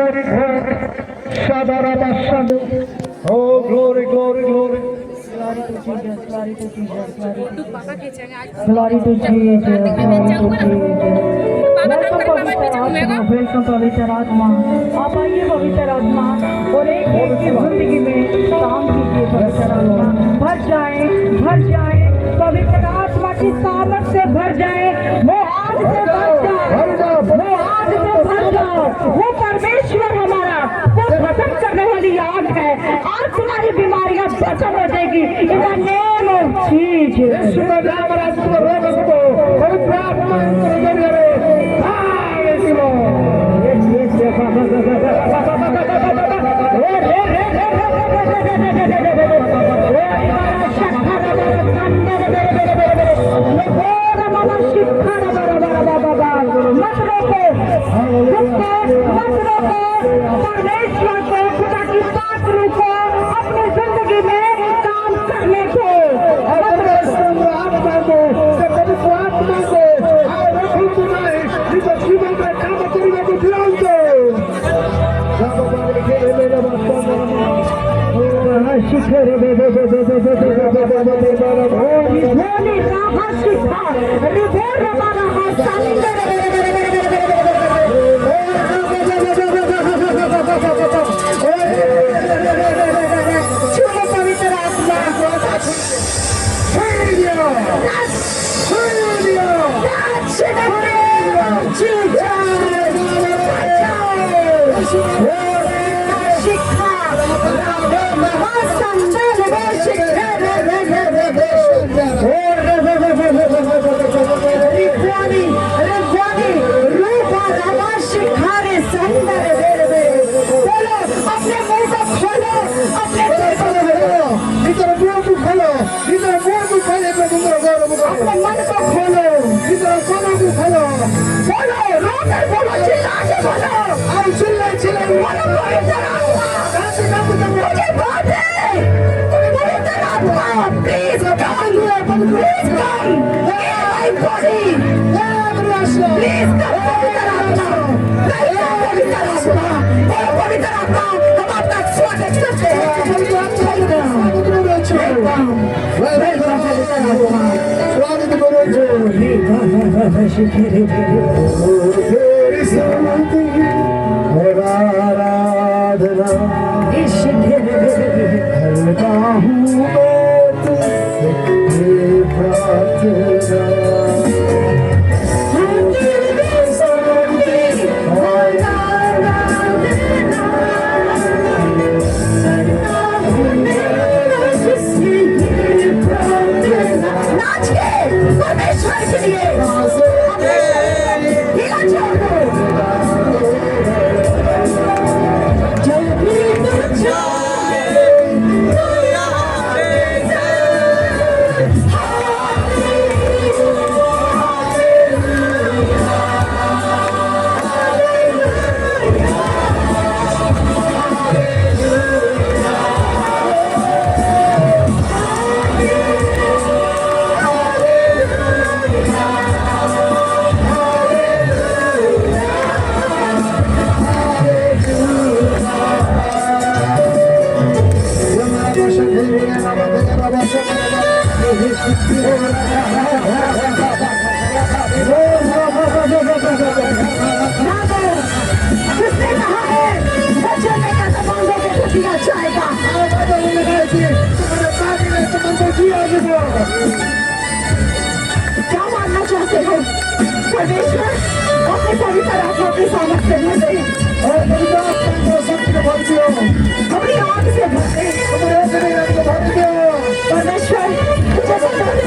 glory, glory. Shadarabashadu. Oh, glory, glory, glory. Glory to Jesus, glory to Jesus, glory to Jesus. बाबा खींचेंगे आज Glory to Jesus, glory to Jesus. बाबा welcome बाबा पवित्र पीछे आत्मा, घूमेगा वेलकम पवित्र आत्मा। आप आइए पवित्र आत्मा और एक एक की जिंदगी में काम कीजिए पवित्र आत्मा। भर जाए पवित्र आत्मा की सामर्थ से भर जाए। वो आज से भर जाओ, वो आज से भर जाओ। वो परमेश्वर हमारा वो खत्म करने वाली आग है। आज तुम्हारी बीमारियां खत्म हो जाएगी। In the name of Jesus. Yeshu का नाम राष्ट्र रोग को पवित्र आत्मा अंदर करे। हालेलुया। परमेश्वर को खुदा की बात को अपनी जिंदगी में काम करने को आत्मा को पवित्र आत्मा को रखो तुम्हारे जीवन में काम करने को दिलाओ दो। शिखर होली राहा शिखा रिभोर रवाना संदर चुनो पवित्र आत्मा अपने मन को खोलो, इधर कोनों को खोलो, बोलो, रोकर बोलो, चिल्ला के बोलो, हम चिल्ले बोलो पवित्र आत्मा, मुझे बात है, पवित्र आत्मा, please come, please come, my body, please come पवित्र आत्मा, पवित्र आत्मा, बोलो पवित्र आत्मा, हम आपका स्वागत करते हैं, स्वागत करो जो तेरी शांति आराधना करता हूँ मैं तुझसे प्रार्थना। परमेश्वर के लिए जिसने कहा है बचने का तमांगों को दिया जाएगा। क्या मानना चाहते हो परमेश्वर अपने पवित्र आत्मा की सामर्थ से भर दे और अपनी आग से भर दे परमेश्वर मुझे बता दे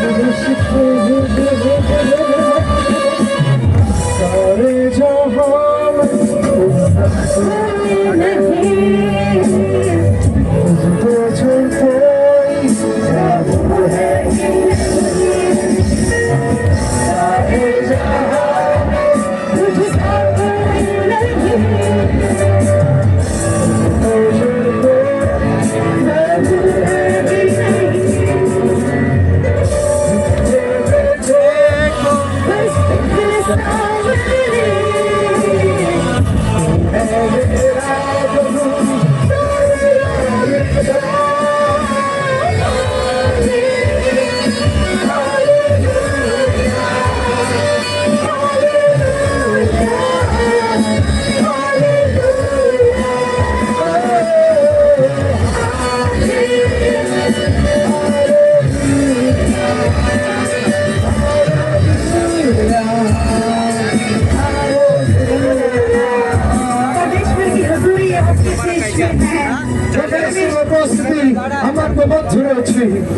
सारे जहां में तुझको छोड़ कोई जादू है सारे जहां में तुझको नहीं तुझको जादू है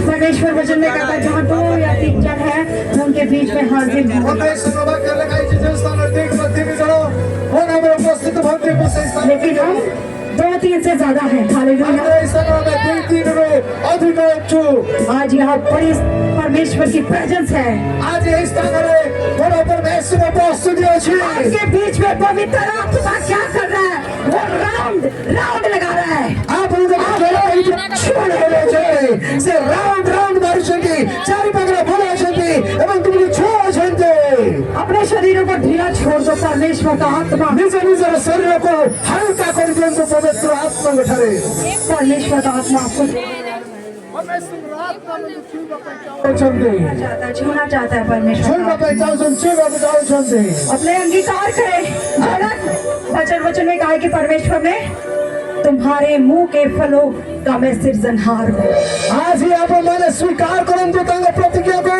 परमेश्वर वचन में कहता है जहाँ दो या तीन जन है उनके बीच में हाजिर हूँ। लेकिन हम दो तीन से ज्यादा है। हालेलुया। आज यहाँ बड़ी परमेश्वर की प्रेजेंस है। आज इस तरह परमेश्वर आपके बीच में पवित्र आत्मा क्या कर रहा है? वो राउंड राउंड लगा रहा है। आप से राउंड राउंड मारुଛନ୍ତି चारिपाखରେ ବୁଲାଉଛନ୍ତି ଏବଂ ତୁମକୁ ଛୁଆଉଛନ୍ତି। अपने शरीरों को ढीला छोड़ दो। परमेश्वर का आत्मा ନିଜ ନିଜର ଶରୀରକୁ ହାଲକା କରିଦିଅନ୍ତୁ ପବିତ୍ର ଆତ୍ମାଙ୍କ ଠାରେ। परमेश्वर का आत्मा आपको छूना चाहता है। परमेश्वर ଛୁଇଁବା ପାଇଁ ଚାହୁଁଛନ୍ତି ଛୁଇଁବାକୁ ଚାହୁଁଛନ୍ତି। अपने अंगीकार करें। वचन में कहा कि परमेश्वर ने तुम्हारे मुंह के फलों का मैं सृजनहार हूँ। आज ही आप मैंने स्वीकार करंतु तांग प्रतिज्ञा को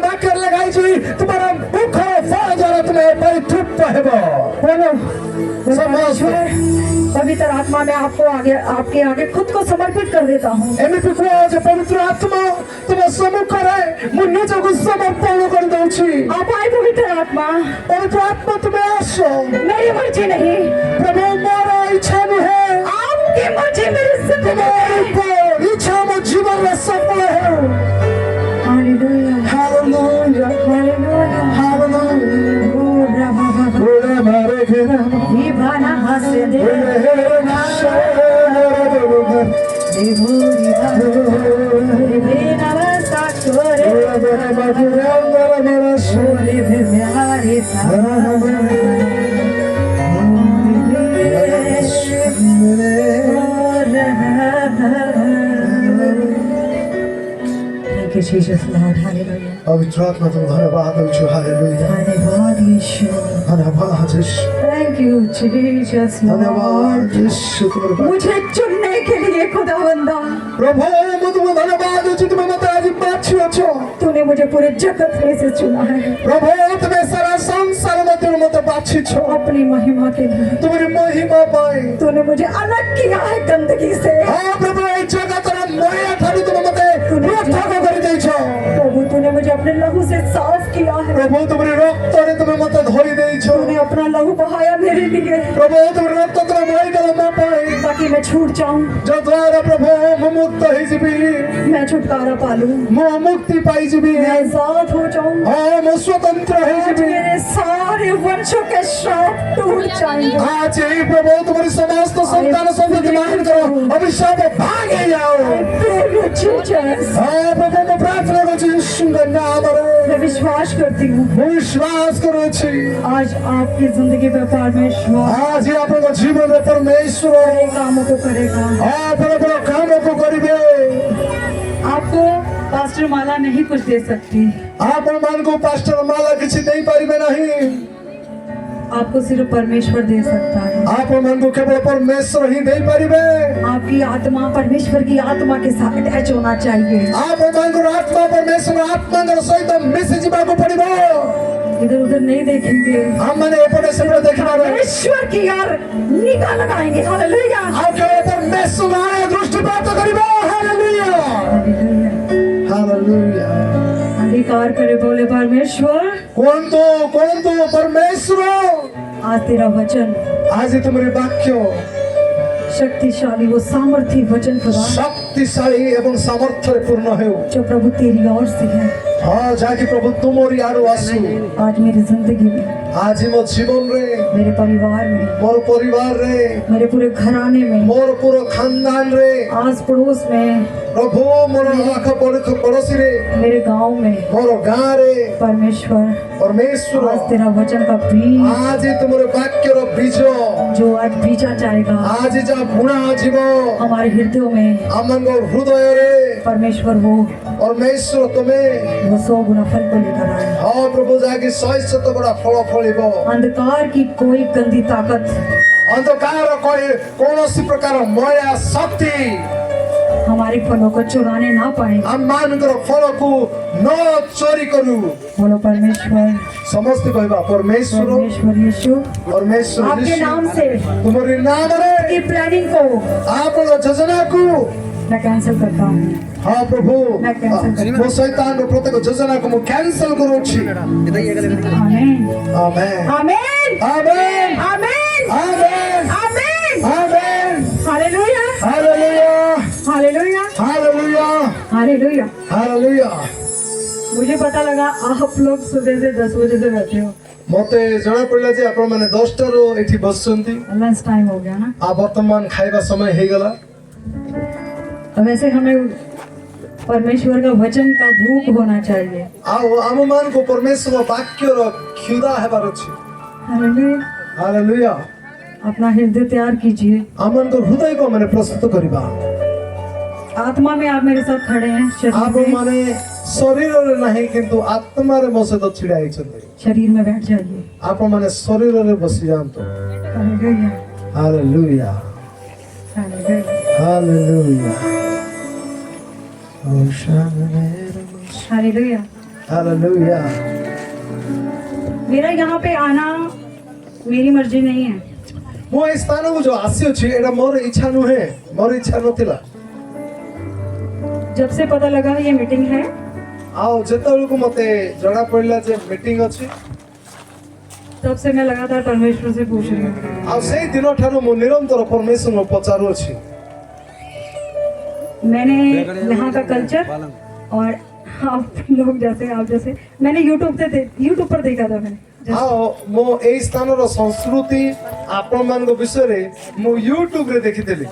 वाक्य लगाई छी तुम्हारा मुख फल द्वारा तुम्हें परितृप्त हेबो। बोलो परमेश्वर पवित्र आत्मा में आपको आगे आपके आगे खुद को समर्पित कर देता हूँ। एमिति कुआ जे पवित्र आत्मा तुम सम्मुख रे मु निजको समर्पण कर दउछि। आप आए पवित्र आत्मा। पवित्र आत्मा तुम्हें आसो। मेरी मर्जी नहीं प्रभु मोरा इच्छा है आपकी मर्जी मेरी तुम्हारी इच्छा में जीवन में सफल है। हालेलुया हालेलुया हालेलुया हालेलुया बोले मारे घेरा दीवाना हंसे दे Thank you, Jesus, Lord. Hallelujah. पवित्र आत्मा तुम धन्यवाद दउछु। हालेलुया धन्यवाद यीशु। धन्यवाद यीशु। Thank you, Jesus, धन्यवाद Lord. यीशु तुम्हारे मुझे चुनने के लिए खुदावंदा प्रभु मैं तुम्हें धन्यवाद दूं तुम्हें मत आज बाछी अछो। तूने मुझे पूरे जगत में से चुना है प्रभु तुम्हें सारा संसार में तुम मत बाछी छो अपनी महिमा के लिए। तुम्हारी महिमा पाए तूने मुझे अलग किया है गंदगी से। हां प्रभु ए जगत रे मोया ठाडू तुम मते पृथक कर देछो। प्रभु तूने मुझे अपने लहू से साफ किया है। प्रभु तुम्हारे रक्त रे तुम मते धोई देछो। तूने अपना लहू बहाया मेरे लिए प्रभु तुम्हारे रक्त तुम मोई गलो म पाए ताकि मैं छूट जाऊं। जो द्वारा प्रभु मैं मुक्त होई जीबी मैं छुटकारा पालूं। मैं मुक्ति पाई जीबी मैं आजाद हो जाऊं। हां मैं स्वतंत्र होई आज जीबी। मेरे सारे वंशों के श्राप टूट जाएंगे। आज ही प्रभु तुम्हारी समस्त संतान संतति मान करो अभिशाप भागे जाओ। Thank you, Jesus. हाँ प्रभु मैं प्रार्थना करती हूँ सुंदर नाम मैं विश्वास करती हूँ मैं विश्वास करो छी आज आपकी जिंदगी में परमेश्वर आज ही आपको जीवन में परमेश्वर बड़े कामों को करेगा। आप बड़ा कामों को करिबे। आपको पास्टर माला नहीं कुछ दे सकती। आप मन को पास्टर माला किसी नहीं पारिबे नहीं। आपको सिर्फ परमेश्वर दे सकता है। आप मन को केवल परमेश्वर ही नहीं पारिबे। आपकी आत्मा परमेश्वर की आत्मा के साथ अटैच होना चाहिए। आप मन को आत्मा परमेश्वर आत्मा के सहित मिस जीवा को पड़िबो। इधर उधर नहीं देखेंगे। हम मैंने एपटे सेपटे देखना है। परमेश्वर की यार निगाह लगाएंगे। हालेलुया आप केवल परमेश्वर आए दृष्टि प्राप्त करिबो। Hallelujah hallelujah. आगे स्वीकार करे बोले परमेश्वर କୁହନ୍ତୁ ପରମେଶ୍ୱର आज तेरा वचन ଆଜି ତୁମର ବାକ୍ୟ शक्तिशाली वो सामर्थी वचन खुदा ଶକ୍ତିଶାଳୀ ଏବଂ ସାମର୍ଥ୍ୟରେ ପୂର୍ଣ୍ଣ ହେଉ। जो प्रभु तेरी ओर से है ହଁ ଯାହାକି ପ୍ରଭୁ ତୁମରି ଆଡୁ ଆସୁ। आज मेरी जिंदगी में ଆଜି ମୋ ଜୀବନରେ मेरे परिवार में ମୋର ପରିବାରରେ मेरे पूरे घराने में ମୋର ପୁରା ଖାନଦାନରେ आस पड़ोस में ପ୍ରଭୁ ମୋର ଆଖ ପଡୋଶୀରେ मेरे गांव में ମୋର ଗାଁରେ परमेश्वर ପରମେଶ୍ୱର आज तेरा वचन का बीज ଆଜି ତୁମର ବାକ୍ୟର ବୀଜ जो आज बीजा जाएगा ଆଜି ଯାହା ବୁଣା ଯିବ हमारे हृदयों में ଆମଙ୍କ ହୃଦୟରେ परमेश्वर वो ପରମେଶ୍ୱର ତୁମେ 100 गुना फल को लेकर आए। ହଁ ପ୍ରଭୁ ଯାହାକି 100 ଗୁଣା ଫଳ ଫଳିବ। अंधकार की कोई गंदी ताकत ଅନ୍ଧକାର କୌଣସି ପ୍ରକାର ମୟା ଶକ୍ତି हमारे फलों को चुराने ना पाए। ଆମମାନଙ୍କର ଫଳକୁ ନ ଚୋରି କରୁ। बोलो परमेश्वर ସମସ୍ତେ କହିବା ପରମେଶ୍ୱର परमेश्वर यीशु ପରମେଶ୍ୱର आपके ଯୀଶୁ, नाम से ତୁମରି ନାମରେ की प्लानिंग को ଆପଣଙ୍କ ଯୋଜନାକୁ मैं कैंसिल करता हूँ। ହଁ ପ୍ରଭୁ मैं कैंसिल करता ମୋ ଶୈତାନର ପ୍ରତ୍ୟେକ ଯୋଜନାକୁ ମୁଁ କ୍ୟାନ୍ସଲ କରୁଛି। हूँ। आमीन ଆମେନ୍ आमीन ଆମେନ୍ आमीन ଆମେନ୍ आमीन amen hallelujah hallelujah hallelujah hallelujah hallelujah. Hallelujah. मुझे पता लगा आप लोग सुबह से 10 बजे से बैठे हो। ମତେ ଜଣା ପଡିଲା ଯେ ଆପଣମାନେ 10ଟାରୁ ଏଠି ବସୁଛନ୍ତି। लंच टाइम हो गया ना। ଆଉ ବର୍ତ୍ତମାନ ଖାଇବା ସମୟ ହେଇଗଲା। वैसे हमें परमेश्वर का वचन का भूख होना चाहिए। ଆଉ ଆମମାନଙ୍କୁ ପରମେଶ୍ୱର ବାକ୍ୟର କ୍ଷୁଧା ହେବାର ଅଛି। हालेलुया। ହାଲେଲୁୟା। अपना हृदय तैयार कीजिए। ଆମମାନଙ୍କ ହୃଦୟକୁ ଆମେ ପ୍ରସ୍ତୁତ କରିବା। आत्मा में आप मेरे साथ खड़े हैं। शरीर में ଆପଣମାନେ ଶରୀରରେ ନାହିଁ କିନ୍ତୁ ଆତ୍ମାରେ ମୋ ସହିତ ଛିଡା ହେଇଛନ୍ତି। शरीर में बैठ जाइए। ଆପଣମାନେ ଶରୀରରେ ବସି ଯାଆନ୍ତୁ। Hallelujah hallelujah hallelujah. Hallelujah hallelujah. Hallelujah. मेरा यहाँ पे आना मेरी मर्जी नहीं है। ମୁଁ ଏଇ ସ୍ଥାନକୁ ଯୋଉ ଆସିଅଛି ଏଇଟା ମୋର ଇଚ୍ଛା ନୁହେଁ, ମୋର ଇଚ୍ଛା ନଥିଲା। जब से पता लगा ये मीटिंग है ଆଉ ଯେତେବେଳକୁ ମତେ ଜଣା ପଡିଲା ଯେ ମିଟିଂ ଅଛି तब से मैं लगातार परमेश्वर से पूछ रही हूँ। ଆଉ ସେଇ ଦିନ ଠାରୁ ମୁଁ ନିରନ୍ତର ପରମେଶ୍ୱରଙ୍କୁ ପଚାରୁଅଛି। मैंने यहाँ का कल्चर और आप लोग जैसे आप जैसे मैंने यूट्यूब पर देखा था मैंने। ଆଉ ମୁଁ ଏଇ ସ୍ଥାନର ସଂସ୍କୃତି ଆପଣମାନଙ୍କ ବିଷୟରେ ମୁଁ ୟୁଟ୍ୟୁବରେ ଦେଖିଥିଲି।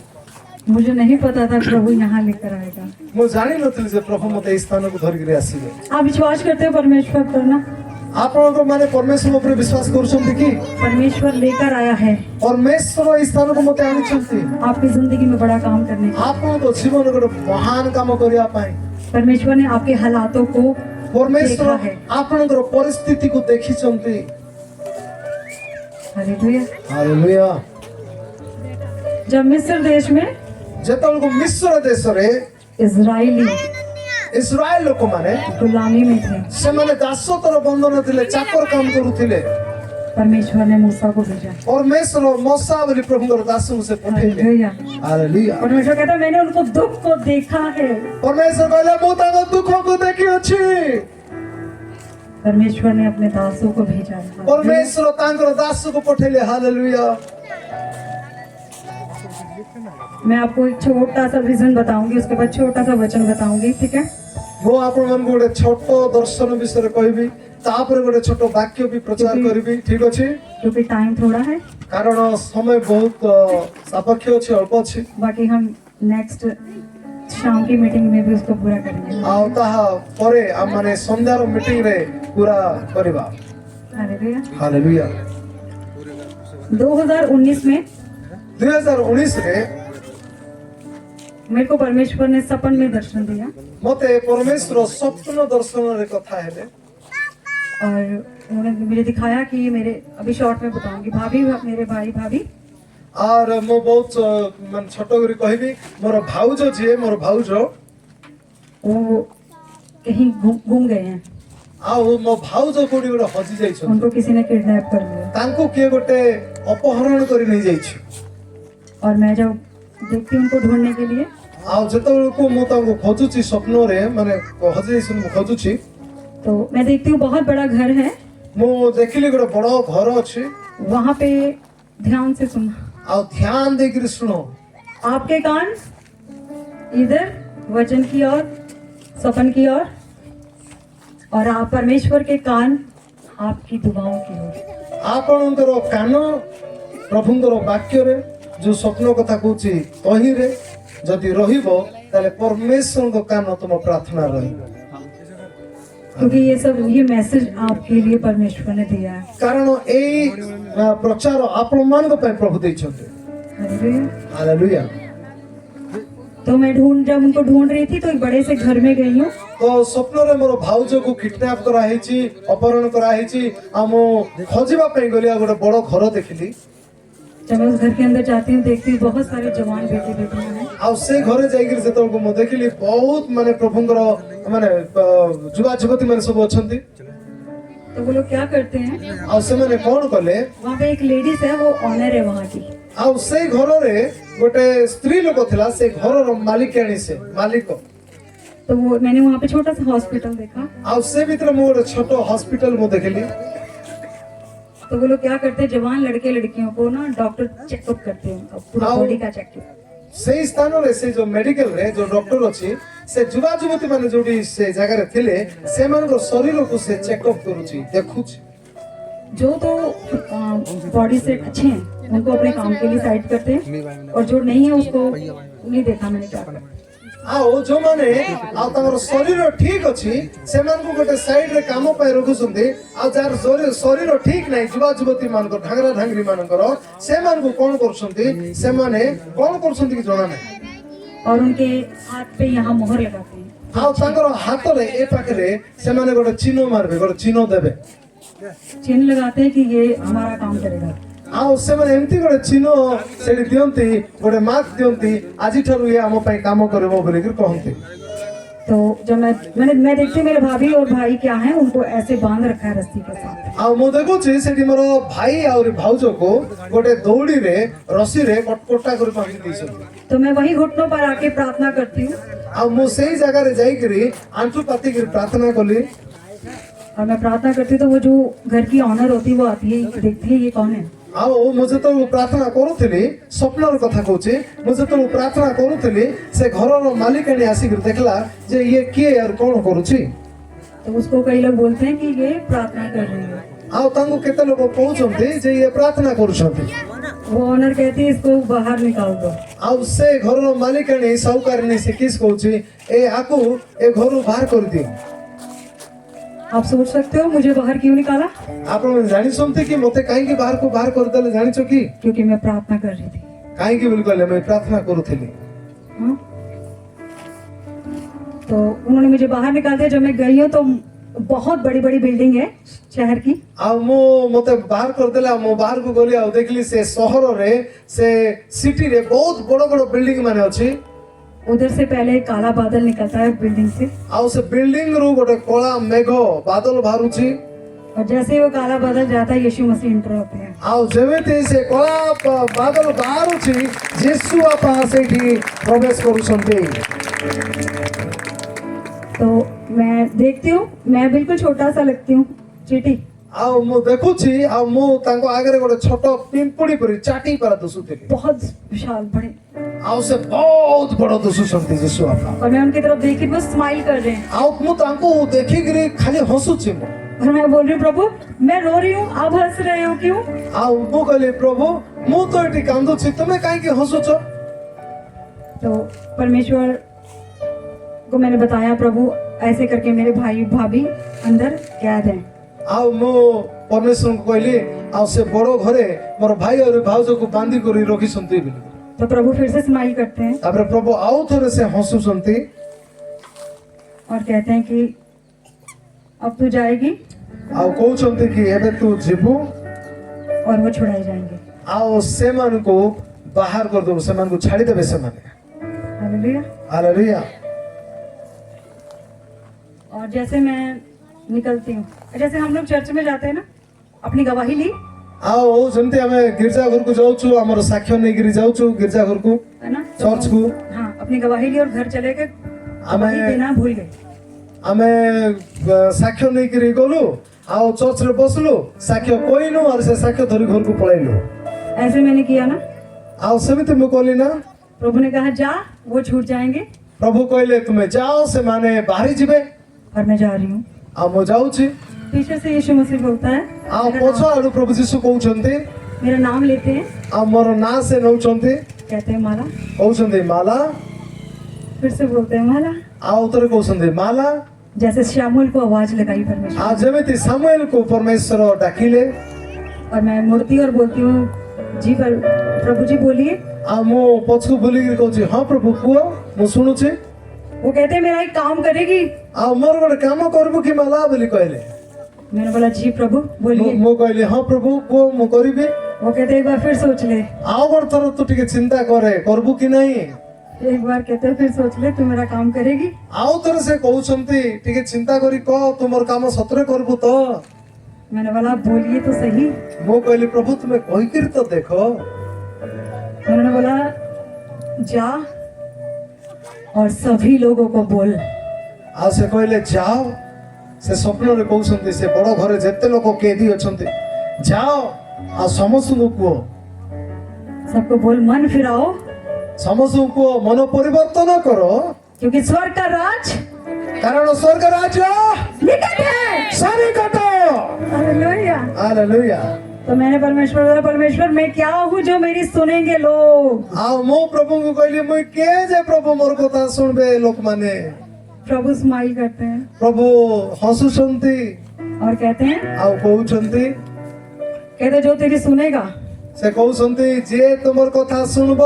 मुझे नहीं पता था प्रभु यहाँ लेकर आएगा। ମୁଁ ଜାଣିନଥିଲି ଯେ ପ୍ରଭୁ ମତେ ଏଇ ସ୍ଥାନକୁ ଧରିକିରି ଆସିବେ। आप विश्वास करते हो परमेश्वर पर ना? ଆପଣଙ୍କ ମାନେ ପରମେଶ୍ୱର ଉପରେ ବିଶ୍ୱାସ କରୁଛନ୍ତି କି परमेश्वर लेकर आया है ପରମେଶ୍ୱର ଏଇ ସ୍ଥାନକୁ ମତେ ଆଣିଛନ୍ତି आपकी जिंदगी में बड़ा काम करने के। ଆପଣଙ୍କ ଜୀବନରେ ଗୋଟେ ମହାନ କାମ କରିବା ପାଇଁ। परमेश्वर ने आपके हालातों को ପରମେଶ୍ୱର देखा है। ଆପଣଙ୍କର ପରିସ୍ଥିତିକୁ ଦେଖିଛନ୍ତି। हालेलुया। ହାଲେଲୁୟା। जब मिस्र देश में ଯେତେବେଳକୁ ମିଶ୍ର ଦେଶରେ इजरायली ଇସ୍ରାଏଲ ଲୋକମାନେ गुलामी में थे ସେମାନେ ଦାସତ୍ୱର ବନ୍ଧନ ଥିଲେ, ଚାକର କାମ କରୁଥିଲେ। परमेश्वर ने मूसा को भेजा। ପରମେଶ୍ୱର ମଶା ବୋଲି ପ୍ରଭୁଙ୍କର ଦାସଙ୍କୁ ସେ ପଠେଇଲେ। हालेलुया। ହାଲେଲୁୟା। परमेश्वर कहता है मैंने उनको दुख को देखा है। ପରମେଶ୍ୱର କହିଲେ ମୁଁ ତାଙ୍କ ଦୁଃଖକୁ ଦେଖିଅଛି। परमेश्वर ने अपने दासों को भेजा है। ପରମେଶ୍ୱର ତାଙ୍କର ଦାସକୁ ପଠେଇଲେ। ହାଲେଲୁୟା। मैं आपको एक छोटा सा विजन बताऊंगी, उसके बाद छोटा सा वचन बताऊंगी, ठीक है? ମୁଁ ଆପଣମାନଙ୍କୁ ଗୋଟେ ଛୋଟ ଦର୍ଶନ ବିଷୟରେ କହିବି, ତାପରେ ଗୋଟେ ଛୋଟ ବାକ୍ୟ ବି ପ୍ରଚାର କରିବି, ଠିକ ଅଛି? क्योंकि टाइम थोड़ा है, କାରଣ ସମୟ ବହୁତ ସାପେକ୍ଷ ଅଛି, ଅଳ୍ପ ଅଛି। बाकी हम नेक्स्ट शाम की मीटिंग में भी उसको पूरा करेंगे। ଆଉ ତାହା ପରେ ଆମମାନେ ସନ୍ଧ୍ୟାର ମିଟିଂରେ ପୁରା କରିବା। हालेलुया। ହାଲେଲୁୟା। 2019 में 2019ରେ मेरे को परमेश्वर ने सपन में दर्शन दिया ମତେ ପରମେଶ୍ୱର ସ୍ୱପ୍ନ ଦର୍ଶନରେ କଥା ହେଲେ। और उन्होंने मुझे दिखाया कि मेरे अभी शॉर्ट में बताऊंगी भाभी मेरे भाई भाभी और ମୁଁ ବହୁତ ମାନେ ଛୋଟ କରି କହିବି, ମୋର ଭାଉଜ ଯିଏ ମୋର ଭାଉଜ वो कहीं गुम गए हैं। ଆଉ ମୋ ଭାଉଜ କୋଉଠି ଗୋଟେ ହଜି ଯାଇଛନ୍ତି। उनको किसी ने किडनैप कर लिया ତାଙ୍କୁ କିଏ ଗୋଟେ ଅପହରଣ କରି ନେଇ ଯାଇଛି। और मैं जब देखती हूँ उनको ढूंढने के लिए ଆଉ ଯେତେବେଳକୁ ମୁଁ ତାଙ୍କୁ ଖୋଜୁଛି ସ୍ୱପ୍ନରେ, ମାନେ ହଜି ଯାଇଛନ୍ତି ମୁଁ ଖୋଜୁଛି, तो मैं देखती हूँ बहुत बड़ा घर है, मु देखिली गोटे बड़ घर अछि वहाँ पे ध्यान से सुनना। आ ध्यान देकर सुनो। आपके कान इधर वचन की ओर, सपन की ओर, और आप परमेश्वर के कान आपकी दुआओं की ओर। आपणकर कान प्रभुंकर वाक्य रे जो स्वप्न कथा कहूची तही रे जदि रहिबो ताले परमेश्वर को कान तुम प्रार्थना रहिबो, क्योंकि ये मैसेज आपके लिए परमेश्वर ने दिया है। कारण एई प्रचार आपण मान को पे प्रभु दैछन्ते। हालेलुया। हालेलुया। तो मैं जब उनको ढूंढ रही थी तो एक बड़े से घर में गई हूँ। तो स्वप्न रे मोर भाउज को किडनैप करा हेची, अपहरण करा हेची, आ मो खोजिबा पे गली आ गोटे बड़ घर देखिली। जब मैं उस घर के अंदर जाती हूँ देखती हूँ बहुत सारे जवान बेटे बेटियां हैं। आ से घरे जाइकिर जेतल को मो देखिली बहुत माने प्रभुंकर माने जुवा जुवती माने सब अछंती। तो वो लोग क्या करते हैं, आ से माने कोन कले, वहाँ पे एक लेडीज है, वो ऑनर है वहाँ की। आ से घर रे गोटे स्त्री लोक थिला, से घर रो मालिकाणी से मालिक। तो वो मैंने वहाँ पे छोटा सा हॉस्पिटल देखा। आ से भीतर मो गोटे छोटो हॉस्पिटल मो देखिली। तो वो लोग क्या करते हैं, जवान लड़के लड़कियों को ना डॉक्टर चेकअप करते हैं, उनका पूरा आओ। बॉडी का चेकअप। से स्थान रे से जो मेडिकल रे जो डॉक्टर अछि से जुवा जुवती माने जोडी से जगह रे थिले से मान को शरीर को से चेकअप करूची देखुची। जो तो बॉडी से अच्छे हैं उनको अपने काम के लिए साइड करते हैं, और जो नहीं है उसको नहीं देखा मैंने क्या करना। आओ जो माने आ तमर शरीर ठीक अछि से मान को गोटे साइड रे काम पे रखुसंती। आ जार शरीर ठीक नाही जुवा जुवती मान को ढांगरा ढांगरी मान करो से मान को कोन करसंती, से माने कोन करसंती कि जणा नाही। और उनके हाथ पे यहाँ मोहर लगाते हैं। आओ तांकर हाथ रे ए पाखरे से माने गोटे चिन्ह मारबे, गोटे चिन्ह देबे, चिन्ह लगाते हैं कि ये हमारा काम करेगा। आओ से माने एमती गोटे चिन्ह सेडी दियंती, गोटे मार्क दियंती, आजि ठरु ये हम पई काम करबो बोली कि कहंती। तो जब मैं देखती हूँ मेरे भाभी और भाई क्या है, उनको ऐसे बांध रखा है रस्सी के साथ। आ मो देखुची सेठी मोर भाई और भाउजो को गोटे दौड़ी रे रस्सी रे कटकोटा कर बांधी दैछथि। तो मैं वही घुटनों पर आके प्रार्थना करती हूँ, आ मो सेही जगह रे जाई करी आंठू पाती कर प्रार्थना कली। और मैं प्रार्थना करती हूँ तो वो जो घर की ऑनर होती है वो आती है, देखती है ये कौन है। आओ मुझे तो प्रार्थना करूथली, स्वप्नर कथा कहूची, मुझे तो प्रार्थना करूथली से घरर मालिकाणी आसिक देखला जे ये किए यार कोन करूची। तो उसको कई लोग बोलते हैं कि ये प्रार्थना कर रही है। आओ तांको केते लोग कहउछंती जे ये प्रार्थना करूछंती। वो ऑनर कहती है इसको बाहर निकाल दो। आओ से घरर मालिकाणी साहुकारणी से किस कहूची ए आकू ए घरु बाहर कर दियो। आप सोच सकते हो मुझे बाहर क्यों निकाला? आप जानी सुनते कि मते काहे की बाहर को बाहर कर देले जानिछो की? क्योंकि मैं प्रार्थना कर रही थी। काहे की बिल्कुल मैं प्रार्थना करूथली। हाँ? तो उन्होंने मुझे बाहर निकाल दिया। जब मैं गई हूँ तो बहुत बड़ी बड़ी बिल्डिंग है शहर की। आ मो मते बाहर कर देला, मो बाहर को गली आ देखली से शहर रे से सिटी रे बहुत बड़ बड़ बिल्डिंग माने अछि। उधर से पहले काला बादल निकलता है बिल्डिंग से, आ से बिल्डिंग रू गोटे कला मेघ बादल बाहरुछि। और जैसे ही वो काला बादल जाता है यीशु मसीह एंटर होते हैं। आ जेवेते से कला बादल बाहरुछि यीशु आपा सेठी प्रवेश करूछंती। तो मैं देखती हूँ, मैं बिल्कुल छोटा सा लगती हूँ, चीटी। आ मु देखुछि आ मु तांको आगे गोटे छोट पिंपुड़ी परी चाटी पर दसुथिली। बहुत विशाल बड़े, आ से बहुत बड़ दसुछंती यीशु आपा। और मैं उनकी तरफ देखी वो स्माइल कर रहे हैं। आ मु तांको देखि गिरी खाली हंसुछि मु। और मैं बोल रही हूँ प्रभु मैं रो रही हूँ, आप हंस रहे हो क्यों? आ मु कहली प्रभु मु तो एटी कांदुछि, तुमे काहे की हंसुछो? तो परमेश्वर को मैंने बताया प्रभु ऐसे करके मेरे भाई भाभी अंदर कैद हैं। आ मु परमेश्वर को कहली आ से बड़ो घरे मोर भाई और भाउजो को बांधी करी रखी संती बिली। तो प्रभु फिर से स्माइल करते हैं तापर प्रभु आउ थोड़े से हंसुछंती और कहते हैं कि अब तू जाएगी आ कहउछंती कि एबे तू जीबू और वो छुड़ाए जाएंगे। आ से मान को बाहर कर दो, से मान को छाड़ी देबे से माने। हालेलुया। हालेलुया। और जैसे मैं निकलती हूँ, जैसे हम लोग चर्च में जाते हैं ना, अपनी गवाही ली आओ जमते हमें गिरजा घर को जाउछु, हमर साक्ष्य नै गिरी जाउछु गिरजा घर को है ना, चर्च को। हाँ अपनी गवाही ली और घर चले गए, गवाही हमें देना भूल गए। ଆମେ ସାକ୍ଷ୍ୟ ନେଇକିରି ଗଲୁ ଆଉ ଚର୍ଚ୍ଚରେ ବସିଲୁ ସାକ୍ଷ୍ୟ କହିଲୁ ଆଉ ସେ ସାକ୍ଷ୍ୟ ଧରି ଘରକୁ ପଳେଇଲୁ ऐसे मैंने किया ना ଆଉ ସେମିତି ମୁଁ କହିଲି ନା प्रभु ने कहा जा वो छूट जाएंगे ପ୍ରଭୁ କହିଲେ ତୁମେ ଯାଅ ସେମାନେ ବାହାରି ଯିବେ और मैं जा रही हूँ ଆଉ ମୁଁ ଯାଉଛି पीछे से यीशु मसीह बोलता है ଆଉ ପଛ ଆଡୁ ପ୍ରଭु ଯୀଶୁ କହୁଛନ୍ତି मेरा नाम लेते हैं ଆଉ ମୋର ନାଁ ସେ ନଉଛନ୍ତି कहते हैं माला କହୁଛନ୍ତି ମାଲା फिर से बोलते हैं माला ଆଉ ଥରେ କହୁଛନ୍ତି ମାଲା जैसे श्यामुल को आवाज लगाई परमेश्वर ଆଉ ଯେମିତି ସାମୁଏଲକୁ ପରମେଶ୍ୱର ଡାକିଲେ और मैं मुड़ती और बोलती हूँ जी पर प्रभु जी बोलिए ଆଉ ମୁଁ ପଛକୁ ବୁଲିକିରି କହୁଛି ହଁ ପ୍ରଭୁ କୁହ ମୁଁ ଶୁଣୁଛି वो कहते हैं मेरा एक काम करेगी ଆଉ ମୋର ଗୋଟେ କାମ କରିବୁ କି ମାଲା ବୋଲି କହିଲେ मैंने बोला जी प्रभु बोलिए ମୁଁ କହିଲି ହଁ ପ୍ରଭୁ କୁହ ମୁଁ କରିବି वो कहते एक बार फिर सोच ले ଆଉ ଗୋଟେ ଥର ତୁ ଟିକେ ଚିନ୍ତା କରେ କରିବୁ କି ନାହିଁ एक बार कहते फिर सोच ले तू मेरा काम करेगी ଆଉ ଥରେ ସେ କହୁଛନ୍ତି ଟିକେ ଚିନ୍ତା କରି କହ ତୁ ମୋର କାମ ସତରେ କରିବୁ ତ मैंने बोला बोलिए तो सही ମୁଁ କହିଲି ପ୍ରଭୁ ତୁମେ କହିକିରି ତ ଦେଖ उन्होंने बोला जा और सभी लोगों को बोल ଆଉ ସେ କହିଲେ ଯାଅ ସେ ସ୍ୱପ୍ନରେ କହୁଛନ୍ତି ସେ ବଡ ଘରେ ଯେତେ ଲୋକ କେଦି ଅଛନ୍ତି ଯାଅ ଆଉ ସମସ୍ତଙ୍କୁ କୁହ सबको बोल मन फिराओ ସମସ୍ତଙ୍କୁ କୁହ ମନ ପରିବର୍ତ୍ତନ କର क्योंकि स्वर्ग का राज କାରଣ ସ୍ୱର୍ଗ ରାଜ୍ୟ निकट है ସନିକଟ हालेलुया ହାଲେଲୁୟା तो मैंने परमेश्वर बोला परमेश्वर मैं क्या हूँ जो मेरी सुनेंगे लोग ଆଉ ମୁଁ ପ୍ରଭୁଙ୍କୁ କହିଲି ମୁଁ କିଏ ଯେ ପ୍ରଭୁ ମୋର କଥା ଶୁଣିବେ ଲୋକମାନେ प्रभु स्माइल करते हैं ପ୍ରଭୁ ହସୁଛନ୍ତି और कहते हैं ଆଉ କହୁଛନ୍ତି कहते जो तेरी सुनेगा ସେ କହୁଛନ୍ତି ଯିଏ ତୁମର କଥା ଶୁଣିବ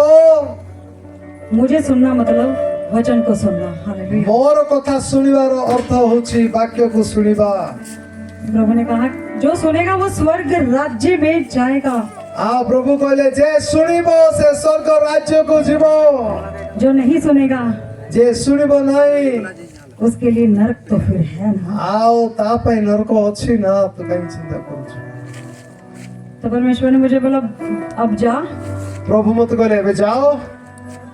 मुझे सुनना मतलब वचन को सुनना हालेलुया ମୋର କଥା ଶୁଣିବାର ଅର୍ଥ ହଉଛି ବାକ୍ୟକୁ ଶୁଣିବା प्रभु ने कहा जो सुनेगा वो स्वर्ग राज्य में जाएगा ଆଉ ପ୍ରଭୁ କହିଲେ ଯେ ଶୁଣିବ ସେ ସ୍ୱର୍ଗ ରାଜ୍ୟକୁ ଯିବ जो नहीं सुनेगा ଯେ ଶୁଣିବ ନାହିଁ उसके लिए नरक तो फिर है ना ଆଉ ତା ପାଇଁ ନରକ ଅଛି ନା ତୁ କାହିଁ ଚିନ୍ତା କରୁଛୁ तो परमेश्वर ने मुझे बोला अब जा ପ୍ରଭୁ ମତେ କହିଲେ ଏବେ ଯାଅ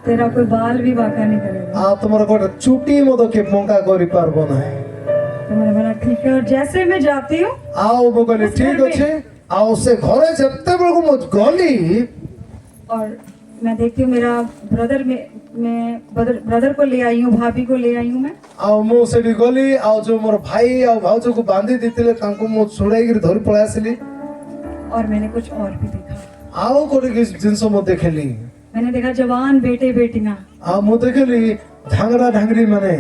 तेरा कोई बाल भी बाका नहीं करेगा ଆଉ ତୁମର ଗୋଟେ ଚୁଟି ମଧ୍ୟ କିଏ ବଙ୍କା କରିପାରିବ ନାହିଁ तो मैंने बोला ठीक है और जैसे मैं जाती हूँ ଆଉ ମୁଁ କହିଲି ଠିକ ଅଛି ଆଉ ସେ ଘରେ ଯେତେବେଳକୁ ମୁଁ ଗଲି और मैं देखती हूँ मेरा ब्रदर में मैं ब्रदर को ले आई हूँ भाभी को ले आई हूँ मैं ଆଉ ମୁଁ ସେଠି ଗଲି ଆଉ ଯୋଉ ମୋର ଭାଇ ଆଉ ଭାଉଜକୁ ବାନ୍ଧି ଦେଇଥିଲେ ତାଙ୍କୁ ମୁଁ ଛୁଡେଇକିରି ଧରି ପଳେଇ ଆସିଲି और मैंने कुछ और भी देखा ଆଉ ଗୋଟେ କିଛି ଜିନିଷ ମୁଁ ଦେଖିଲି मैंने देखा जवान बेटे बेटियां ଆଉ ମୁଁ ଦେଖିଲି ଢାଙ୍ଗରା ଢାଙ୍ଗରି ମାନେ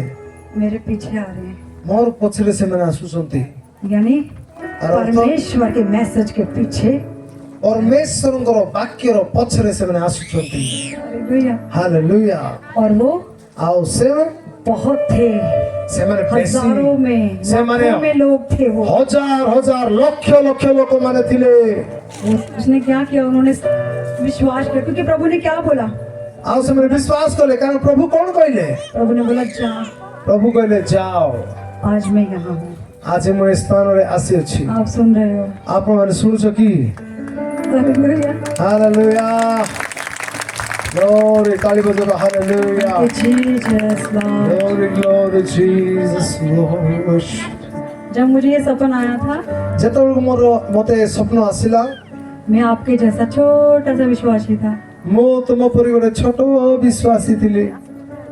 मेरे पीछे आ रहे हैं ମୋର ପଛରେ ସେମାନେ ଆସୁଛନ୍ତି यानी और तो- परमेश्वर के मैसेज के पीछे ପରମେଶ୍ୱରଙ୍କର ବାକ୍ୟର ପଛରେ ସେମାନେ ଆସୁଛନ୍ତି हालेलुया ହାଲେଲୁୟା और वो ଆଉ ସେ बहुत थे ସେମାନେ ବେଶୀ हजारों में ସେମାନେ लाखों में लोग थे वो ହଜାର ହଜାର ଲକ୍ଷ ଲକ୍ଷ ଲୋକମାନେ ଥିଲେ उसने क्या किया उन्होंने विश्वास किया क्योंकि प्रभु ने क्या बोला ଆଉ ସେମାନେ ବିଶ୍ୱାସ କଲେ କାରଣ ପ୍ରଭୁ କଣ କହିଲେ प्रभु ने बोला जा ପ୍ରଭୁ କହିଲେ ଯାଅ आज मैं यहाँ हूँ ଆଜି ମୁଁ ଏ ସ୍ଥାନରେ ଆସିଅଛି आप सुन रहे हो ଆପଣମାନେ ଶୁଣୁଛ କି हालेलुया ହାଲେଲୁୟା Glory, ତାଳି ବଜାଅ hallelujah Jesus Lord Glory, glory, Jesus, Lord. जब मुझे ये सपना आया था ଯେତେବେଳକୁ ମତେ ସ୍ୱପ୍ନ ଆସିଲା मैं आपके जैसा छोटा सा विश्वासी था ମୁଁ ତୁମ ପରି ଗୋଟେ ଛୋଟ ବିଶ୍ୱାସୀ ଥିଲି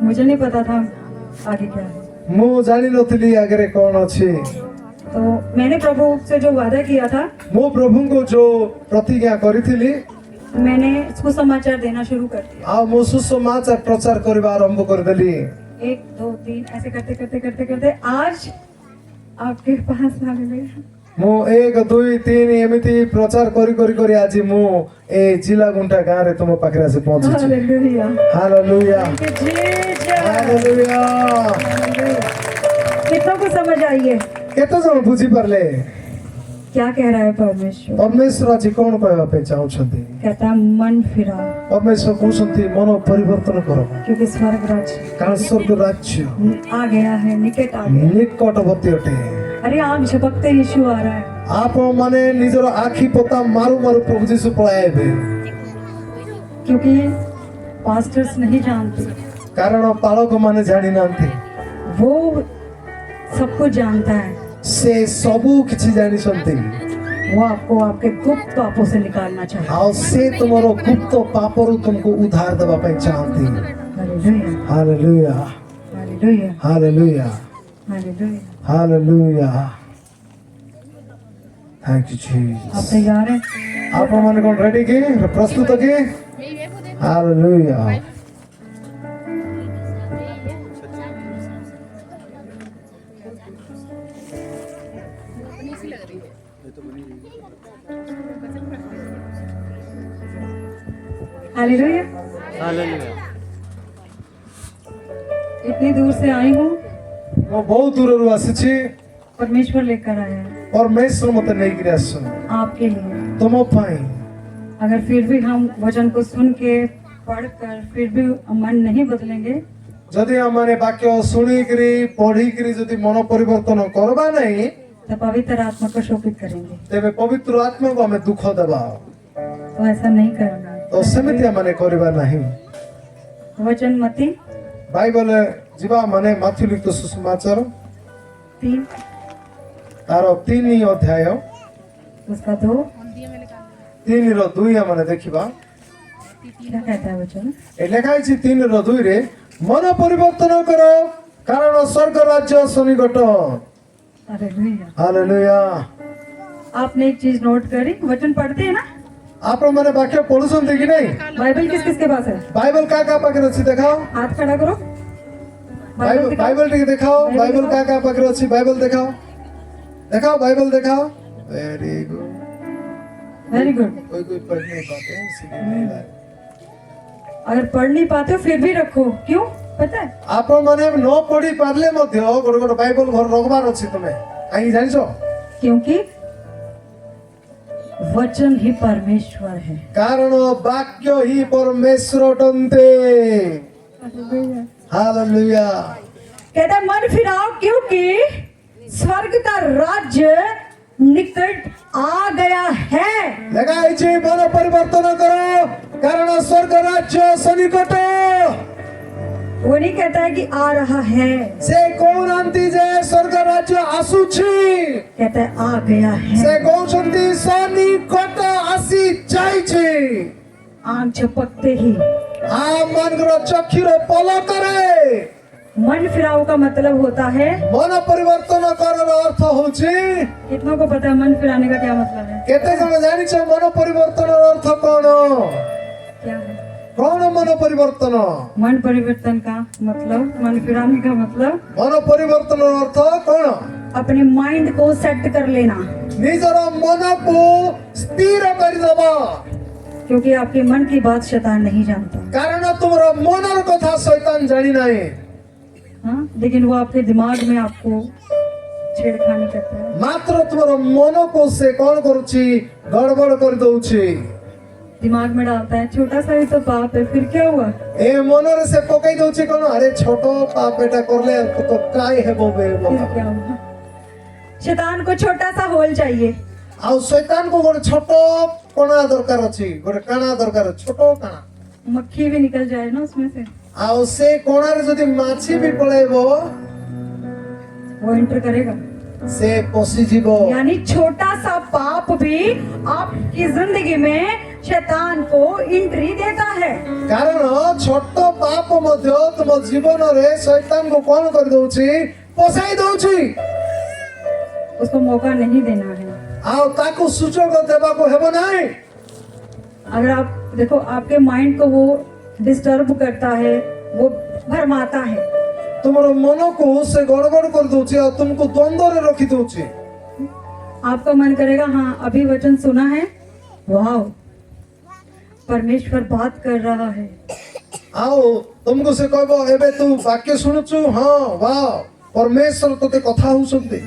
मुझे नहीं पता था आगे क्या है ମୁଁ ଜାଣିନଥିଲି ଆଗରେ କଣ ଅଛି तो मैंने प्रभु से जो वादा किया था ମୁଁ ପ୍ରଭୁଙ୍କୁ ଯୋଉ ପ୍ରତିଜ୍ଞା କରିଥିଲି मैंने सुसमाचार देना शुरू कर दिया ଆଉ ମୁଁ ସୁସମାଚାର ପ୍ରଚାର କରିବା ଆରମ୍ଭ କରିଦେଲି 1 2 3 ऐसे करते करते करते करते आज आपके पास आ गए ମୁଁ 1 2 3 ଏମିତି ପ୍ରଚାର କରି କରି କରି ଆଜି ମୁଁ ଏ ଜିଲ୍ଲାଗୁଣ୍ଟା ଗାଁରେ ତୁମ ପାଖରେ ଆସି ପହଞ୍ଚିଛି हालेलुया ହାଲେଲୁୟା जीसस ହାଲେଲୁୟା कितनों को समझ आई है କେତେ ଜଣ ବୁଝିପାରିଲେ क्या कह रहा है परमेश्वर ପରମେଶ୍ୱର ଆଜି କଣ କହିବା ପାଇଁ ଚାହୁଁଛନ୍ତି कहता है मन फिराओ ପରମେଶ୍ୱର କହୁଛନ୍ତି ମନ ପରିବର୍ତ୍ତନ କର क्योंकि स्वर्ग राज्य କାରଣ ସ୍ୱର୍ଗ ରାଜ୍ୟ आ गया है निकट आ गया ନିକଟବର୍ତ୍ତୀ ଅଟେ अरे आग झपकते यीशु आ रहा है ଆପଣ ମାନେ ନିଜର ଆଖି ପତା ମାରୁ ମାରୁ ପ୍ରଭୁ ଯୀଶୁ ପଳାଇବେ क्योंकि पास्टर्स नहीं जानते କାରଣ ପାଳକ ମାନେ ଜାଣିନାହାନ୍ତି वो सब कुछ जानता है। से सबू किछि जानि सन्ति वो आपको आपके गुप्त पापों से निकालना चाहता है। आउ से तुमरो गुप्त पापरु तुमको उद्धार देबा पई चाहती। Hallelujah, hallelujah hallelujah, hallelujah hallelujah. Hallelujah. Thank you आप जीसस। तैयार हैं? आप मन कोन रेडी की प्रस्तुत की? हालेलुया। हालेलुया। इतनी दूर से आई हूँ, मो बहुत दूर आसी परमेश्वर लेकर आया है परमेश्वर मते नहीं गिरे आसन आपके लिए। तुम पाई। अगर फिर भी हम वचन को सुन के पढ़कर फिर भी मन नहीं बदलेंगे जदि हमने वाक्य सुनिकरी पढ़िकरी जदि मन परिवर्तन करबा नहीं तो पवित्र आत्मा को शोकित करेंगे। तेबे पवित्र आत्मा को हमें दुख देबा। तो ऐसा नहीं करना। तो सेमिति हमने करबा नहीं। वचन मती बाइबल जीवा माने माथि लिखित सुसमाचार 3 तार 3 अध्याय उसका 2 3 रो 2 हमने देखिबा। क्या कहता है वचन? ए लेखा है 3 रो 2 रे मन परिवर्तन करो कारण स्वर्ग राज्य सनिकट। हालेलुया। हालेलुया। आपने एक चीज नोट करी, वचन पढ़ते हैं ना? आप मैंने वाक्य पढ़ुसन कि नहीं? बाइबल किस किस के पास है? बाइबल का पाखे अच्छी दिखाओ। हाथ खड़ा करो। बाइबल दिखाओ। बाइबल टिके दिखाओ। बाइबल दिखाओ। का पाखे अच्छी बाइबल दिखाओ। दिखाओ बाइबल दिखाओ। Very good. Very good. कोई कोई पढ़ नहीं पाते इसीलिए नहीं लाए। अगर पढ़ नहीं पाते हो फिर भी रखो। क्यों पता है? आप माने न पढ़ी पारले मध्य गोटे गोटे बाइबल घर रखबार अछि तमे काई जानिछो? क्योंकि वचन ही परमेश्वर है। कारण वाक्य ही परमेश्वर अटन्ते। हालेलुया। कहता है मन फिराओ क्योंकि स्वर्ग का राज्य निकट आ गया है। लगाई छी मन परिवर्तन करो कारण स्वर्ग राज्य सनिकट। वो नहीं कहता है कि आ रहा है, से कौन आंती जे स्वर्ग राज्य आसुछि। कहता है आ गया है। से कौशंती सनिकट आसी जाई छी। आंख झपकते ही आ मनग्र चक्षुर पलकरे मन फिराओ का मतलब होता है। मन परिवर्तन करर अर्थ होछि। कितनों को पता है मन फिराने का क्या मतलब है? केते जण जानिछ मन परिवर्तन अर्थ कोन? क्या है कोन मन परिवर्तन? मन परिवर्तन का मतलब, मन फिराने का मतलब मन परिवर्तन अर्थ कोन? अपने माइंड को सेट कर लेना। निजर मन को स्थिर कर दबा क्योंकि आपके मन की बात शैतान नहीं जानता। कारण तुमरो मनर कथा शैतान जानि नाही। हाँ, लेकिन वो आपके दिमाग में आपको छेड़खानी करता है। मात्र तुमरो मन को से कोन करूछि गड़बड़ कर दउछि। दिमाग में डालता है छोटा सा ही तो पाप है, फिर क्या हुआ? ए मनर से पकई दउछि कोन? अरे छोटो पाप बेटा करले तो काय हेबो बे फिर बाबा। क्या हुआ? शैतान को छोटा सा होल चाहिए। आ शैतान को गोटे छोटो कणा दरकार अछि। गोटे कणा दरकार छोटो कणा। मक्खी भी निकल जाए ना उसमें से, आ से कोणारे जदि माछी भी पळेबो वो एंटर करेगा। से पसी जीवो। यानी छोटा सा पाप भी आपकी जिंदगी में शैतान को एंट्री देता है। कारण छोटो पाप मध्य तुम जीवन रे शैतान को कोन कर दउछि? पसाई दउछि। उसको मौका नहीं देना है। आ ताको सुचोग देबा को हेबो नाही। अगर आप देखो आपके माइंड को वो डिस्टर्ब करता है, वो भरमाता है। तुमरो मन को से गड़बड़ कर दउछि और तुमको द्वंद्व रे रखी दउछि। आपका मन करेगा हाँ अभी वचन सुना है, वाह परमेश्वर बात कर रहा है। आओ तुमको से कहबो एबे तू वाक्य सुनछु। हां वाह परमेश्वर तोते कथा हुसंते।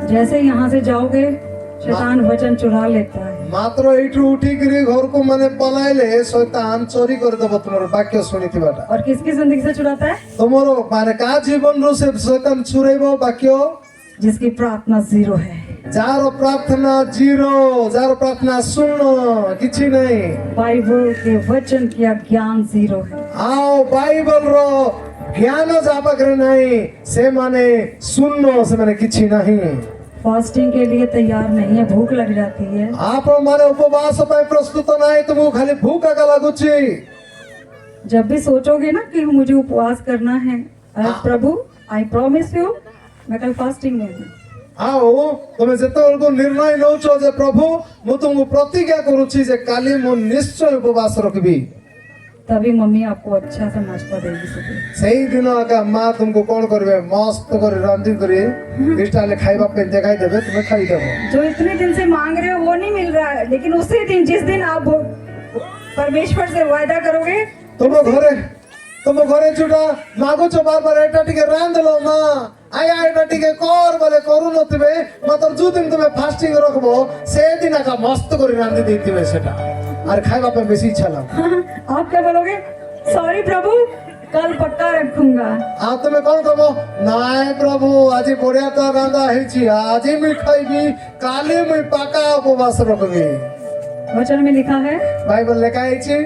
जैसे यहाँ से जाओगे शैतान वचन चुरा लेता है। मात्र एठू उठी गिरी घर को माने पलाइले शैतान चोरी कर देबो तुमरो वाक्य सुनिथिबाटा। और किसकी जिंदगी से चुराता है? तुमरो माने का जीवन रो से शैतान चुराइबो वाक्य। जिसकी प्रार्थना 0 है। जार प्रार्थना 0, जार प्रार्थना सुनो किछि नहीं। बाइबल के वचन किया ज्ञान 0 है। आओ बाइबल रो ज्ञान जा पाखरे नहीं से माने सुनो से माने किछि नहीं फास्टिंग के लिए तैयार नहीं है, भूख लग जाती है। आप माने उपवास पे प्रस्तुत नहीं तुमको खाली भूख का लागुची जब भी सोचोगे ना कि मुझे उपवास करना है, अरे प्रभु आई प्रॉमिस यू मैं कल फास्टिंग में हूँ। आओ तुम्हें जेतेबेल को निर्णय नौचो जे प्रभु मु तुमको प्रतिज्ञा करूची जे काली मु निश्चय उपवास रखबी, तभी मम्मी आपको अच्छा सा नाश्ता देगी सुबह। सही दिन का माँ तुमको कौन करबे मस्त कर रांधी करी इष्टाले खाइबा पे देखाई देबे तुम्हें खाई देबो। जो इतने दिन से मांग रहे हो वो नहीं मिल रहा है, लेकिन उसी दिन जिस दिन आप परमेश्वर से वायदा करोगे तुम घरे चुटा मागुच बार बार एटा टिके रांध लो माँ आया एटा टिके कर बोले करू नथिबे मात्र जो दिन तुम्हें फास्टिंग रखबो से दिन का मस्त करी रांधी देथिबे सेटा और खाइबा पे बेसी इच्छा लाग। आप क्या बोलोगे? सॉरी प्रभु कल पक्का रखूंगा। आ तुम्हें कौन कहबो नाय प्रभु आज बढ़िया तो रांधा हेची आज ही खाइबी काली मुई पाका उपवास रखबी। वचन में लिखा है बाइबल लेखा हेची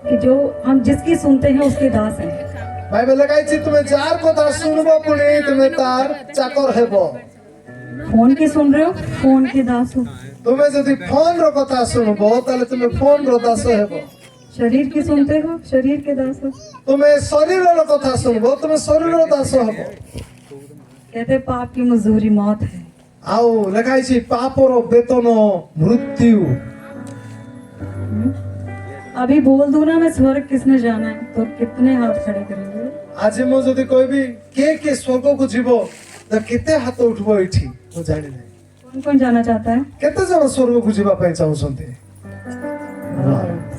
कि जो हम जिसकी सुनते हैं उसके दास हैं। बाइबल लेखा हेची तुम्हें जार कथा सुनबो पुणी तुम्हें तार चाकर हेबो। फोन की सुन रहे हो, फोन के दास हो। तुम्हें यदि फोन रो कथा सुनबो ताले तुम्हें फोन रो दास हेबो। शरीर की सुनते हो, शरीर के दास हो। तुम्हें शरीर रो कथा सुनबो तुम्हें शरीर रो दास हेबो। कहते पाप की मजदूरी मौत है। आओ लेखा हेची पापर वेतन मृत्यु। अभी बोल दूं ना मैं स्वर्ग किसने जाना है तो कितने हाथ खड़े करेंगे? आज मु यदि कहबी के स्वर्ग को जीवो तो केते हाथ उठबो एठी मु जानि नै। कौन कौन जाना चाहता है? केते जन स्वर्ग को जीवा पय चाहउछन्ते?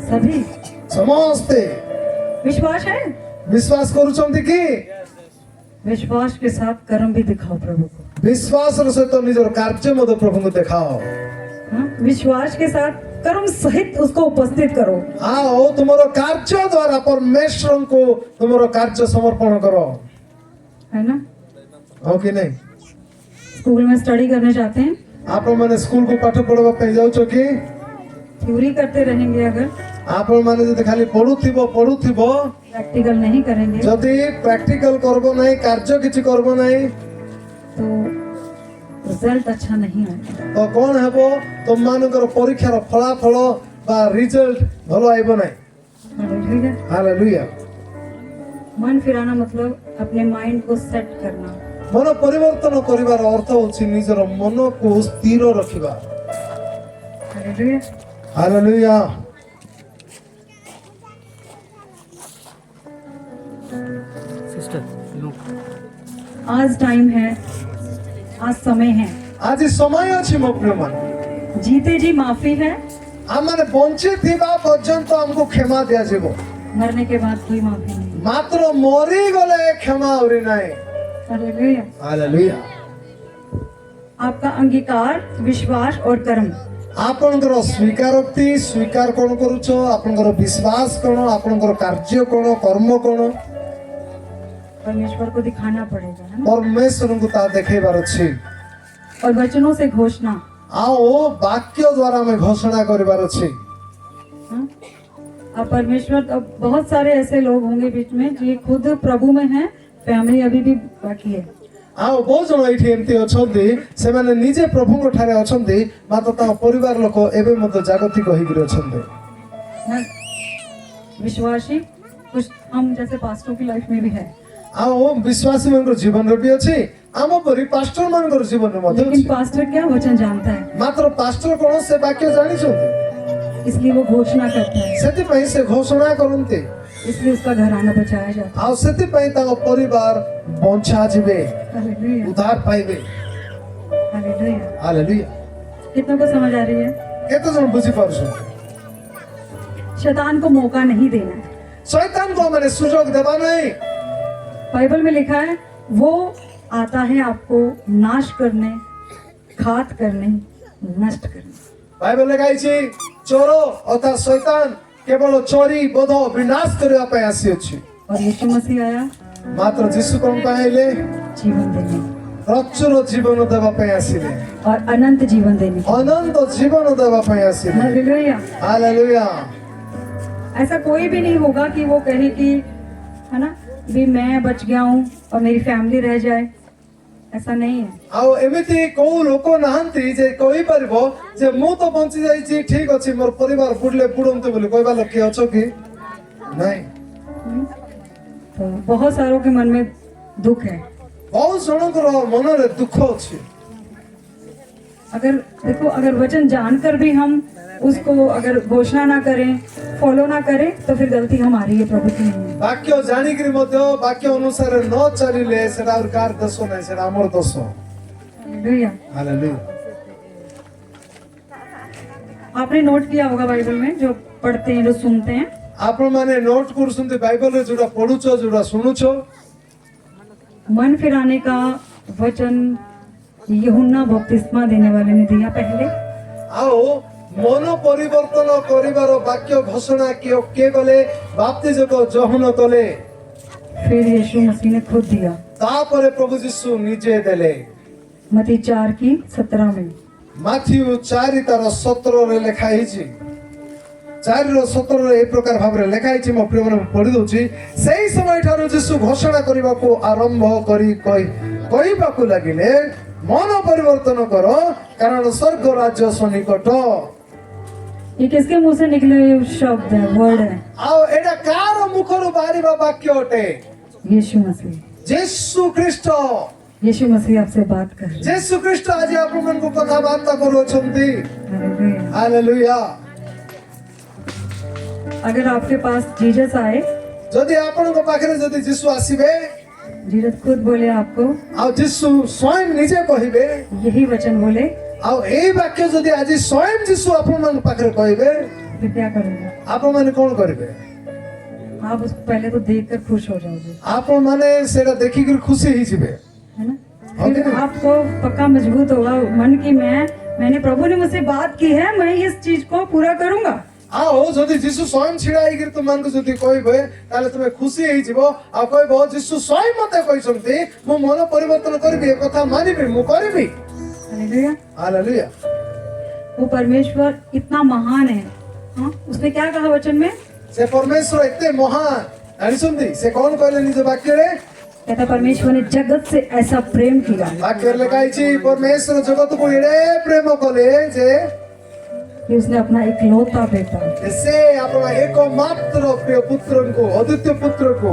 सभी। समस्ते विश्वास है? विश्वास करूछन्ते कि? विश्वास के साथ कर्म भी दिखाओ प्रभु को। विश्वास रो सहित निजर कार्य मत प्रभु को देखाओ। हाँ? विश्वास के साथ कर्म सहित उसको उपस्थित करो। आओ तुम्हारो कार्य द्वारा परमेश्वर को तुम्हारो कार्य समर्पण करो, है ना? हो कि नहीं? स्कूल में स्टडी करने जाते हैं, आप मैंने स्कूल को पाठ पढ़वा पे जाउछो कि थ्योरी करते रहेंगे, अगर आप माने जदि खाली पढुथिबो प्रैक्टिकल नहीं करेंगे जदि प्रैक्टिकल करबो नहीं कार्य किछि करबो नहीं तो रिजल्ट अच्छा नहीं आएगा। तो कौन हेबो तुम मानकर परीक्षार फलाफल बा रिजल्ट भलो आइबो नहीं। हालेलुया। हालेलुया। मन फिराना मतलब अपने माइंड को सेट करना। मन परिवर्तन करिवार अर्थ होछि निजर मन को स्थिर रखिबा। हालेलुया। हालेलुया। आज टाइम है, आज समय है, आज समय अछि मो प्रिय मन जीते जी माफी है, आमने बंचित थिबा पर्यंत हमको क्षमा दिया जेबो, मरने के बाद कोई माफी नहीं। मात्र मरी गले क्षमा औरी नहीं। हालेलुया। हालेलुया। आपका अंगीकार, विश्वास और कर्म, आपनकर स्वीकारोक्ति स्वीकार कोन करूछो, आपनकर विश्वास कोन, आपनकर कार्य कोन, कर्म कोन परमेश्वर को दिखाना पड़ेगा, है ना? परमेश्वर को ता देखेबार अछि। और वचनों से घोषणा। आओ वाक्य द्वारा में घोषणा करिबार अछि। हाँ? अब परमेश्वर, अब बहुत सारे ऐसे लोग होंगे बीच में जो खुद प्रभु में हैं, फैमिली अभी भी बाकी है। आओ बहुत जन एठी एमती अछंती से माने निजे प्रभु को ठारे अछंती मात्र ता परिवार लोक एबे मते जागतिक होई गिरे अछंती। हाँ? विश्वासी कुछ हम जैसे पास्टरों की लाइफ में भी है, आओ विश्वासी मनकर जीवन रे भी अछि, आम परि पास्टर मनकर जीवन रे मते लेकिन अछि। पास्टर क्या वचन जानता है, मात्र पास्टर कोन से वाक्य जानि छथि, इसलिए वो घोषणा करता है, सेति पई से घोषणा करन्ते, इसलिए उसका घराना बचाया जाता आओ सेति पई ता परिवार बंचा जिवे, है। हालेलुया। उद्धार पाइबे। हालेलुया। हालेलुया। कितनों को समझ आ रही है? केते जन बुझी पारछो? शैतान को मौका नहीं देना है। शैतान को माने सुयोग देबा नहीं। बाइबल में लिखा है वो आता है आपको नाश करने, घात करने, नष्ट करने। बाइबल लेखाई छी चोरो अर्थात शैतान केवल चोरी बोध विनाश करबा पे आसी अछि, और यीशु मसीह आया मात्र यीशु कोन पाइले जीवन देने प्रचुर जीवन देबा पे आसीले, और अनंत जीवन देने। अनंत जीवन देबा पे आसीले। हालेलुया। हालेलुया। ऐसा कोई भी नहीं होगा कि वो कहे कि है ना, भी मैं बच गया हूँ और मेरी फैमिली रह जाए, ऐसा नहीं है। ଆଉ ଏମିତି କୋଉ ଲୋକ ନାହାନ୍ତି ଯେ କହିପାରିବ ଯେ ମୁଁ ତ ବଞ୍ଚି ଯାଇଛି ଠିକ ଅଛି ମୋର ପରିବାର ବୁଡିଲେ ବୁଡନ୍ତୁ ବୋଲି କହିବା ଲୋକ କିଏ ଅଛ କି? ନାଇଁ। तो बहुत सारों के मन में दुख है। ବହୁତ ଜଣଙ୍କର ମନରେ ଦୁଃଖ ଅଛି। अगर देखो, अगर वचन जानकर भी हम उसको अगर घोषणा ना करें, फॉलो ना करें, तो फिर गलती हमारी है, प्रभु की नहीं है। ବାକ୍ୟ ଜାଣିକିରି ମଧ୍ୟ ବାକ୍ୟ ଅନୁସାରେ ନ ଚାଲିଲେ ସେଟା ଆଉ କାହାର ଦୋଷ ନାହିଁ, ସେଟା ଆମର ଦୋଷ। हालेलुया। ହାଲେଲୁୟା। आपने नोट किया होगा बाइबल में, जो पढ़ते हैं, जो सुनते हैं, ଆପଣ ମାନେ ନୋଟ କରୁଛନ୍ତି ବାଇବଲରେ ଯୋଉଟା ପଢୁଛ ଯୋଉଟା ଶୁଣୁଛ। मन फिराने का वचन यूहन्ना बपतिस्मा देने वाले ने दिया पहले। ଆଉ ମନ ପରିବର୍ତ୍ତନ କରିବାର ବାକ୍ୟ ଘୋଷଣା କିଏ କଲେ? ବାପ୍ତିଜକ ଯୋହନ କଲେ। फिर यीशु मसीह ने खुद दिया, ତାପରେ ପ୍ରଭୁ ଯୀଶୁ ନିଜେ ଦେଲେ। मत्ती 4:17 में। ମାଥିଉ 4 ତାର 17ରେ ଲେଖା ହେଇଛି। 4ର 17ରେ ଏ ପ୍ରକାର ଭାବରେ ଲେଖା ହେଇଛି, ମୋ ପ୍ରିୟମାନେ ମୁଁ ପଢି ଦଉଛି। ସେଇ ସମୟ ଠାରୁ ଯୀଶୁ ଘୋଷଣା କରିବାକୁ ଆରମ୍ଭ କରି କହିବାକୁ ଲାଗିଲେ, ମନ ପରିବର୍ତ୍ତନ କର କାରଣ ସ୍ୱର୍ଗ ରାଜ୍ୟ ସନ୍ନିକଟ। ये किसके मुंह से निकले हुए शब्द है, वर्ड है? ଆଉ ଏଟା କାହାର ମୁଖରୁ ବାହାରିବା ବାକ୍ୟ ଅଟେ? यीशु मसीह। ଯୀଶୁ ଖ୍ରୀଷ୍ଟ। यीशु मसीह आपसे बात कर रहे हैं। ଯୀଶୁ ଖ୍ରୀଷ୍ଟ ଆଜି ଆପଣମାନଙ୍କୁ କଥାବାର୍ତ୍ତା କରୁଅଛନ୍ତି। हालेलुया। ହାଲେଲୁୟା। अगर आपके पास जीसस आए, ଯଦି ଆପଣଙ୍କ ପାଖରେ ଯଦି ଯୀଶୁ ଆସିବେ जीसस खुद बोले आपको, ଆଉ ଯୀଶୁ ସ୍ୱୟଂ ନିଜେ କହିବେ, यही वचन बोले, ଆଉ ଏଇ ବାକ୍ୟ ଯଦି ଆଜି ସ୍ୱୟଂ ଯୀଶୁ ଆପଣମାନଙ୍କ ପାଖରେ କହିବେ, फिर क्या करोगे? ଆପଣମାନେ କଣ କରିବେ? आप उसको पहले तो देखकर खुश हो जाओगे, ଆପଣମାନେ ସେଇଟା ଦେଖିକିରି ଖୁସି ହେଇଯିବେ। है ना? फिर आपको पक्का मजबूत होगा मन की मैंने प्रभु ने मुझसे बात की है, मैं इस चीज को पूरा करूंगा। ଆଉ ଯଦି ଯୀଶୁ ସ୍ୱୟଂ ଛିଡା ହେଇକିରି ତୁମମାନଙ୍କୁ ଯଦି କହିବେ ତାହେଲେ ତୁମେ ଖୁସି ହେଇଯିବ ଆଉ କହିବ ଯୀଶୁ ସ୍ୱୟଂ ମତେ କହିଛନ୍ତି ମୁଁ ମନ ପରିବର୍ତ୍ତନ କରିବି, ଏ କଥା ମାନିବି, ମୁଁ କରିବି। हालेलुया। ହାଲେଲୁୟା। वो परमेश्वर इतना महान है। हाँ, उसने क्या कहा वचन में? ସେ ପରମେଶ୍ୱର ଏତେ ମହାନ, ଜାଣିଛନ୍ତି ସେ କଣ କହିଲେ ନିଜ ବାକ୍ୟରେ? कहता परमेश्वर ने जगत से ऐसा प्रेम किया ବାକ୍ୟରେ ଲେଖା ହେଇଛି ପରମେଶ୍ୱର ଜଗତକୁ ଏଡ଼େ ପ୍ରେମ କଲେ ଯେ कि उसने अपना इकलौता बेटा ସେ ଆପଣ ଏକମାତ୍ର ପ୍ରିୟ ପୁତ୍ରଙ୍କୁ ଅଦ୍ୱିତୀୟ ପୁତ୍ରକୁ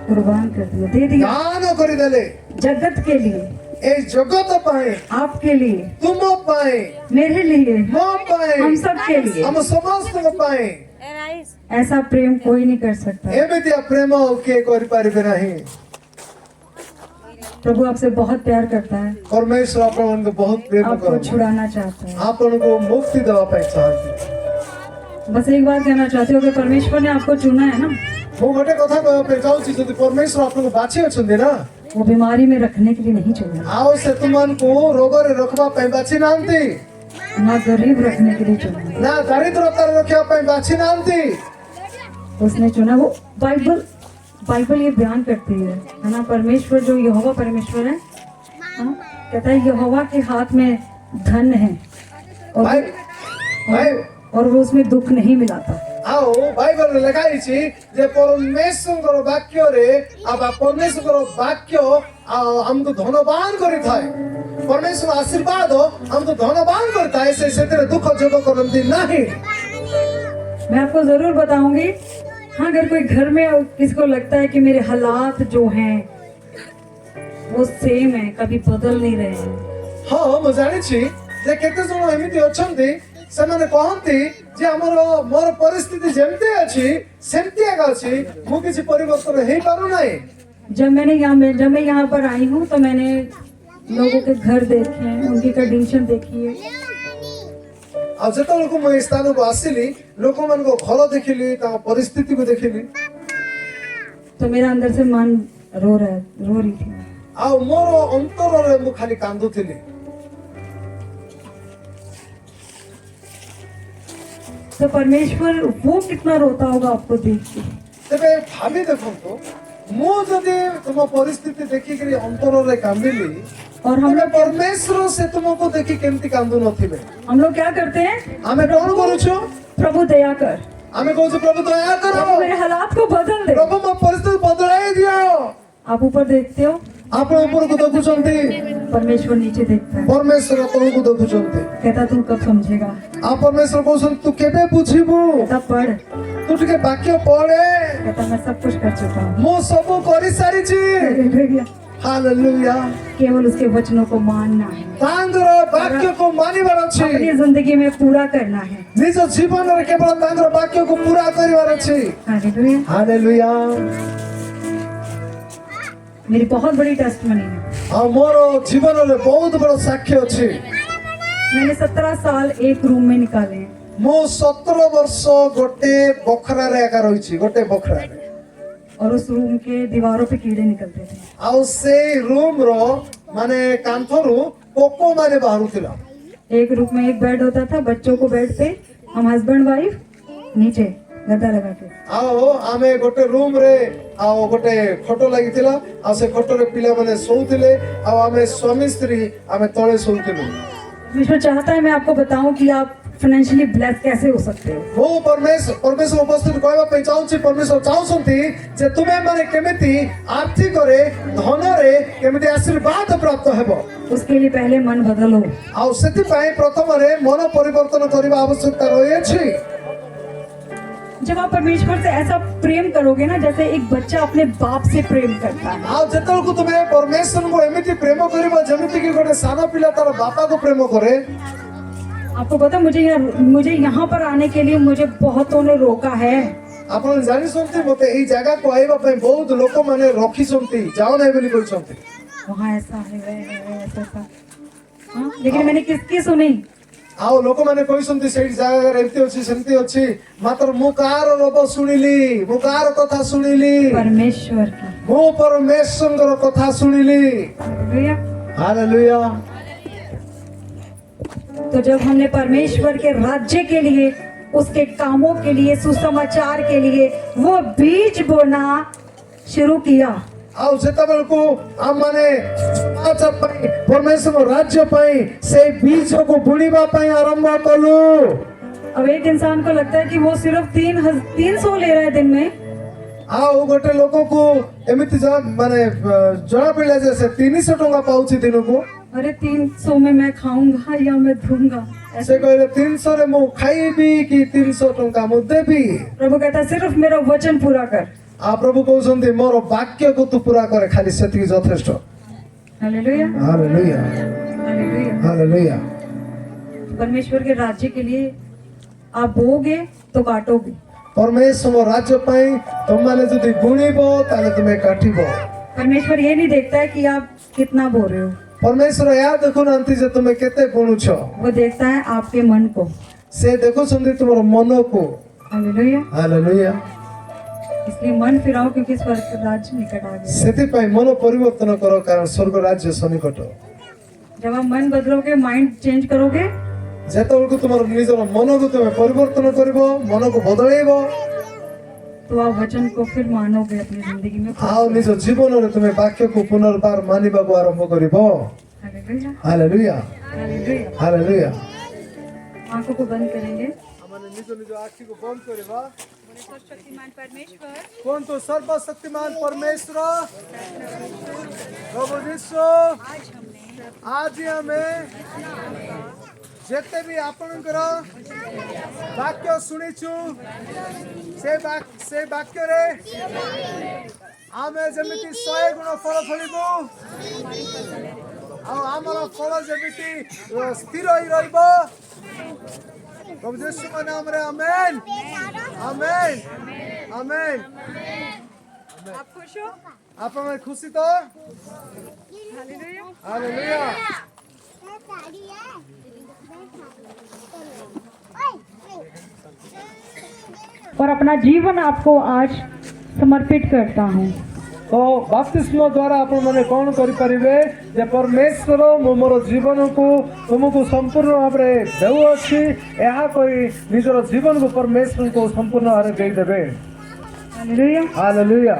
कुर्बान कर दिया, दे दिया, ଦାନ କରିଦେଲେ। जगत के लिए, ଏଇ ଜଗତ ପାଇଁ, आपके लिए, ତୁମ ପାଇଁ, मेरे लिए, ମୋ ପାଇଁ, हम सब के लिए। ଆମ ସମସ୍ତଙ୍କ ପାଇଁ ऐसा प्रेम कोई नहीं कर सकता। ଏମିତିଆ ପ୍ରେମ ଆଉ କିଏ କରିପାରିବେ ନାହିଁ। प्रभु आपसे बहुत प्यार करता है, ପରମେଶ୍ୱର ଆପଣମାନଙ୍କୁ ବହୁତ ପ୍ରେମ आपको କରନ୍ତି, छुड़ाना चाहता है। ଆପଣଙ୍କୁ ମୁକ୍ତି ଦେବା ପାଇଁ ଚାହାନ୍ତି। बस एक बात कहना चाहती हूँ कि परमेश्वर ने आपको चुना है ना, ମୁଁ ଗୋଟେ କଥା କହିବା ପାଇଁ ଚାହୁଁଛି, ଯଦି ପରମେଶ୍ୱର ଆପଣଙ୍କୁ ବାଛି ଅଛନ୍ତି ନା, वो बीमारी में रखने के लिए नहीं चुना, ଆଉ ସେ ତୁମମାନଙ୍କୁ ରୋଗରେ ରଖିବା ପାଇଁ ବାଛି ନାହାନ୍ତି, ना गरीब रखने के लिए चुना, ନା ଦାରିଦ୍ରତାରେ ରଖିବା ପାଇଁ ବାଛି ନାହାନ୍ତି। उसने चुना। वो बाइबल ये बयान करती है ना, परमेश्वर जो यहोवा परमेश्वर है, हाँ, कहता है यहोवा के हाथ में धन है ଭାଇ ଭାଇ और वो उसमें दुख नहीं मिलाता। ଆଉ ବାଇବଲରେ ଲେଖା ହେଇଛି ଯେ ପରମେଶ୍ୱରଙ୍କର ବାକ୍ୟରେ ପରମେଶ୍ୱରଙ୍କର ବାକ୍ୟ ଆମକୁ ଧନବାନ କରିଥାଏ, ପରମେଶ୍ୱର ଆଶୀର୍ବାଦ ଆମକୁ ଧନବାନ କରିଥାଏ, ସେ ସେଥିରେ ଦୁଃଖ ଯୋଗ କରନ୍ତି ନାହିଁ। मैं आपको जरूर बताऊंगी। हाँ, अगर कोई घर में किसको लगता है कि मेरे हालात जो हैं वो सेम है, कभी बदल नहीं रहे हैं, ହଁ ମୁଁ ଜାଣିଛି ଯେ କେତେ ଜଣ ଏମିତି ଅଛନ୍ତି ସେମାନେ କହନ୍ତି ଯେ ମୋର ପରିସ୍ଥିତି ଯେମିତି ଅଛି ସେମିତି ଏକା ଅଛି, ମୁଁ କିଛି ପରିବର୍ତ୍ତନ ହେଇପାରୁନାହିଁ। जब मैं यहाँ पर आई हूँ तो मैंने लोगों के घर देखे हैं, उनकी कंडीशन देखी है। ଆଉ ଯେତେବେଳକୁ ମୁଁ ଏଇ ସ୍ଥାନକୁ ଆସିଲି ଲୋକମାନଙ୍କ ଘର ଦେଖିଲି, ତାଙ୍କ ପରିସ୍ଥିତିକୁ ଦେଖିଲି, तो मेरा अंदर से मन रो रही थी। ଆଉ ମୋର ଅନ୍ତରରେ ମୁଁ ଖାଲି କାନ୍ଦୁଥିଲି। तो परमेश्वर वो कितना रोता होगा आपको देख के। ତେବେ ଭାବି ଦେଖନ୍ତୁ, ମୁଁ ଯଦି ତୁମ ପରିସ୍ଥିତି ଦେଖିକିରି ଅନ୍ତରରେ କାନ୍ଦିଲି, और हम ତେବେ लोग ପରମେଶ୍ୱର ସେ ତୁମକୁ ଦେଖି କେମିତି କାନ୍ଦୁ ନଥିବେ? क्या करते हैं? ଆମେ କଣ କରୁଛୁ? प्रभु दया कर, आमे कहू प्रभु दया प्रभु करो मेरे हालात को बदल दे। प्रभु मो परिस्थिति बदलाई दियो आप ऊपर देखते हो, आपण ऊपर को देखुचंती परमेश्वर नीचे देखता है, परमेश्वर तळु को देखुचंती कहता तू कब समझेगा, आ परमेश्वर कहउछन तू केबे बुझिबू कहता पढ़, तू टिके वाक्य पढे कहता मैं सब कुछ कर चुका हूँ। मो सब करि सारी छी हालेलुया। हालेलुया केवल उसके वचनों को मानना है, तांगर वाक्य को मानिबार अछि अपनी जिंदगी में पूरा करना है। निज जीवन रे केवल तांगर वाक्य को पूरा करिबार अछि हालेलुया। हालेलुया मेरी बहुत बड़ी टेस्टमनी है। आ मोर जीवन रे बहुत बड़ साक्ष्य अछि मैंने 17 साल एक रूम में निकाले हैं। मो 17 वर्ष गोटे बखरा रे एका रहिछि गोटे बखरा रे और उस रूम के दीवारों पे कीड़े निकलते थे। आ से रूम रो माने कांथरु पोको माने बाहरुथिला एक रूम में एक बेड होता था, बच्चों को बेड पे, हम हस्बैंड वाइफ नीचे गद्दा लगा के। आओ आमे गोटे रूम रे आओ गोटे खटो लागिथिला आ से खटो रे पिला माने सोउथिले आ आमे स्वामी स्त्री आमे तळे सोउथिलु ईश्वर चाहता है मैं आपको बताऊं कि आप फाइनेंशियली ब्लेस कैसे हो सकते हो। वो परमेश्वर उपस्थित कहबा पे चाहूछि परमेश्वर चाहउछंती जे तुमे माने केमिति आर्थिक रे धन रे केमिति आशीर्वाद प्राप्त हेबो उसके लिए पहले मन बदलो। आ सेति पई प्रथम रे मन परिवर्तन करबा आवश्यकता रहैछि जब आप परमेश्वर से ऐसा प्रेम करोगे ना जैसे एक बच्चा अपने बाप से प्रेम करता है, आ जेतल को तुमे परमेश्वर को एमिति प्रेम करबा जेमिति कि गोटे सानो पिला तार बापा को प्रेम करे। आपको पता मुझे यहाँ पर आने के लिए मुझे बहुतों ने रोका है। आपण जानि सुनते मते एई जगह को आइबा पई बहुत लोक माने रखी सुनती जाओ नै बोली बोलछंती वहाँ ऐसा है ऐसा हाँ, लेकिन मैंने किसकी सुनी? आओ लोक माने कहि सुनती सेई जगह रे एते अछि सेंती अछि मात्र मुकार रब सुनिली मुकार कथा सुनिली परमेश्वर की। मो परमेश्वर कथा सुनिली। हालेलुया। हालेलुया। तो जब हमने परमेश्वर के राज्य के लिए, उसके कामों के लिए, सुसमाचार के लिए वो बीज बोना शुरू किया, आओ जेतबेल को हम माने अच्छा पई परमेश्वर राज्य पई से बीज को बुणीबा पई आरंभ कलु। अब एक इंसान को लगता है कि वो सिर्फ 300 ले रहा है दिन में। आओ गोटे लोक को एमिति माने जणा पड़े जैसे 300 टंका पाउछि दिन को। अरे 300 में मैं खाऊंगा या मैं दूंगा, से कहले 300 रे मु खाइबी कि 300 टंका मु देबी। प्रभु कहता है सिर्फ मेरा वचन पूरा कर। आ प्रभु कहउछन्ती मोर वाक्य को तू पूरा करे खाली सेति यथेष्ट। हालेलुया। हालेलुया। हालेलुया। हालेलुया। परमेश्वर के राज्य के लिए आप बोगे तो काटोगे। परमेश्वर राज्य पई तुम माने जदि बुणीबो ताले तुमे काटिबो। परमेश्वर ये नहीं देखता है कि आप कितना बो रहे हो, परमेश्वर या देखो नांती जे तुमे केते बुणुछो, वो देखता है आपके मन को। से देखो सुंदर तुमरो मन को। हालेलुया। हालेलुया। इसलिए मन फिराओ क्योंकि स्वर्ग राज्य निकट आ गया। सेति पई मन परिवर्तन करो कारण स्वर्ग राज्य सनिकट। जब आप मन बदलोगे, माइंड चेंज करोगे, जेतबेल को तुमरो निजर मन को तुमे परिवर्तन करबो, मन को बदलाइबो, तो आप वचन को फिर मानोगे अपनी जिंदगी में। आओ निज जीवन रे तुमे वाक्य को पुनर्बार मानिबा को आरंभ करिबो। हालेलुया। हालेलुया। हालेलुया। हालेलुया। आंखों को बंद करेंगे। हमने निज आँखी को बंद करबा। सर्वशक्तिमान परमेश्वर, कौन तो सर्वशक्तिमान परमेश्वर प्रभु यीशु आज हमें जेते भी आपनकर वाक्य सुनिछु से वाक्य रे आमे जमिति 100 गुण फल फलिबो आ हमर फल जमिति स्थिर होई रहइबो प्रभु यीशु के नाम रे आमेन आमेन आमेन। आप खुश हो? आप में खुशी तो हालेलुया। हालेलुया। और अपना जीवन आपको आज समर्पित करता हूँ। तो बपतिस्मा द्वारा आप मैंने कौन करि परिबे जे परमेश्वर मो मोर जीवन को तुमको संपूर्ण भाव में देउ अछि एहा कोई निजर जीवन को परमेश्वर को संपूर्ण भाव में दे देबे। हालेलुया। हालेलुया।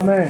आमेन।